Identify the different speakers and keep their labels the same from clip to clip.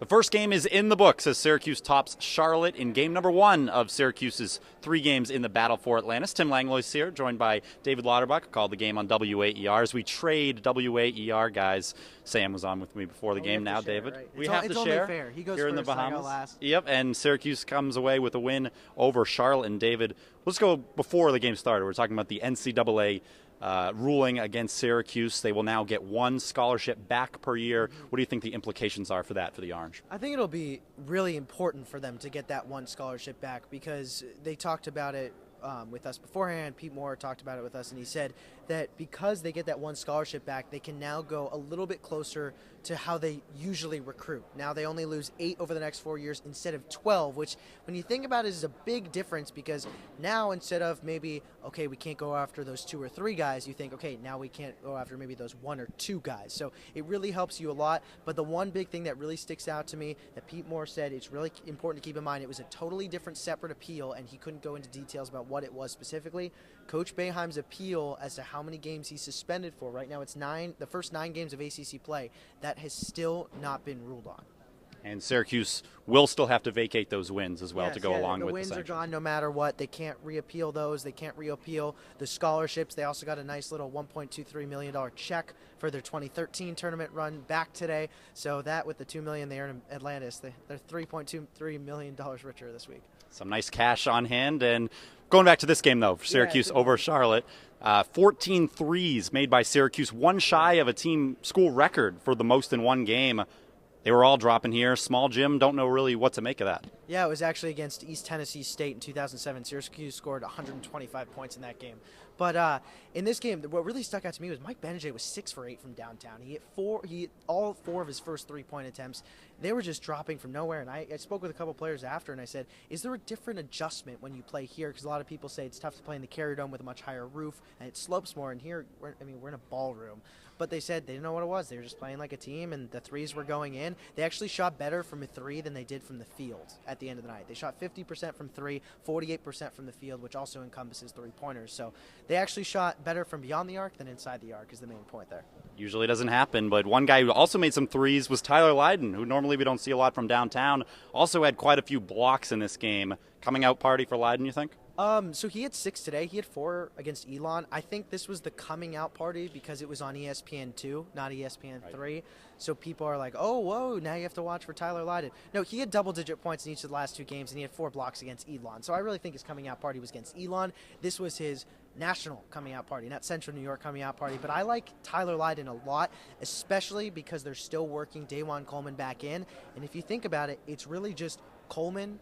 Speaker 1: The first game is in the books as Syracuse tops Charlotte in game number 1 of Syracuse's 3 games in the Battle4Atlantis. Tim Langlois here, joined by David Lauterbach, who called the game on WAER. As we trade WAER guys, Sam was on with me before the game now, David.
Speaker 2: Right.
Speaker 1: We have to share
Speaker 2: fair. He goes
Speaker 1: here in the
Speaker 2: first,
Speaker 1: Bahamas.
Speaker 2: I go last.
Speaker 1: Yep, and Syracuse comes away with a win over Charlotte. And David, let's go before the game started. We're talking about the NCAA ruling against Syracuse. They will now get 1 scholarship back per year. What do you think the implications are for that for the Orange?
Speaker 2: I think it'll be really important for them to get that 1 scholarship back because they talked about it with us beforehand. Pete Moore talked about it with us, and he said that because they get that 1 scholarship back, they can now go a little bit closer to how they usually recruit. Now they only lose 8 over the next 4 years instead of 12, which when you think about it is a big difference because now instead of maybe, okay, we can't go after those 2 or 3 guys, you think, okay, now we can't go after maybe those 1 or 2 guys. So it really helps you a lot. But the one big thing that really sticks out to me that Pete Moore said, it's really important to keep in mind, it was a totally different separate appeal, and he couldn't go into details about what it was specifically. Coach Boeheim's appeal as to how many games he's suspended for, right now it's 9, the first 9 games of ACC play, that has still not been ruled on.
Speaker 1: And Syracuse will still have to vacate those wins as well to go along with the
Speaker 2: wins
Speaker 1: sanctions.
Speaker 2: are gone no matter what. They can't reappeal those. They can't reappeal the scholarships. They also got a nice little $1.23 million check for their 2013 tournament run back today. So that with the $2 million they earn in Atlantis, they're $3.23 million richer this week.
Speaker 1: Some nice cash on hand. And going back to this game, though, for Syracuse over Charlotte, 14 threes made by Syracuse, 1 shy of a team school record for the most in 1 game. They were all dropping here. Small gym, don't know really what to make of that.
Speaker 2: Yeah, it was actually against East Tennessee State in 2007. Syracuse scored 125 points in that game. But in this game, what really stuck out to me was Mike Benajay was 6 for 8 from downtown. He hit all 4 of his first 3-point attempts. They were just dropping from nowhere. And I spoke with a couple players after, and I said, is there a different adjustment when you play here? Because a lot of people say it's tough to play in the Carrier Dome with a much higher roof, and it slopes more. And here, we're in a ballroom. But they said they didn't know what it was. They were just playing like a team, and the threes were going in. They actually shot better from a 3 than they did from the field at the end of the night. They shot 50% from 3, 48% from the field, which also encompasses 3-pointers. So they actually shot better from beyond the arc than inside the arc is the main point there.
Speaker 1: Usually doesn't happen, but one guy who also made some threes was Tyler Lydon, who normally we don't see a lot from downtown. Also had quite a few blocks in this game. Coming out party for Lydon, you think?
Speaker 2: So he had 6 today. He had 4 against Elon. I think this was the coming out party because it was on ESPN2, not ESPN3. Right. So people are like, oh, whoa, now you have to watch for Tyler Lydon. No, he had double-digit points in each of the last 2 games, and he had 4 blocks against Elon. So I really think his coming out party was against Elon. This was his national coming out party, not Central New York coming out party. But I like Tyler Lydon a lot, especially because they're still working Dajuan Coleman back in. And if you think about it, it's really just Coleman,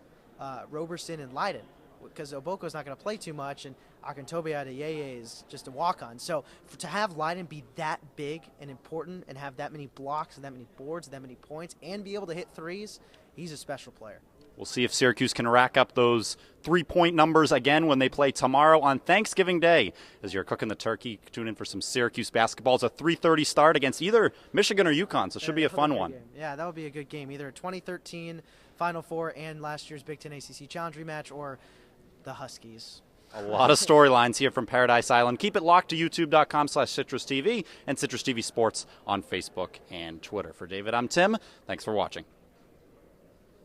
Speaker 2: Roberson, and Lydon, because Oboko's not going to play too much, and Akintobe Adeyeye is just a walk-on. So to have Lydon be that big and important and have that many blocks and that many boards and that many points and be able to hit threes, he's a special player. We'll
Speaker 1: see if Syracuse can rack up those 3-point numbers again when they play tomorrow on Thanksgiving Day. As you're cooking the turkey, tune in for some Syracuse basketball. It's a 3:30 start against either Michigan or UConn, so it should be a fun one.
Speaker 2: Yeah, that would be a good game. Either 2013 Final Four and last year's Big Ten ACC Challenge rematch, or the Huskies.
Speaker 1: A lot of storylines here from Paradise Island. Keep it locked to youtube.com/CitrusTV and Citrus TV Sports on Facebook and Twitter. For David, I'm Tim. Thanks for watching.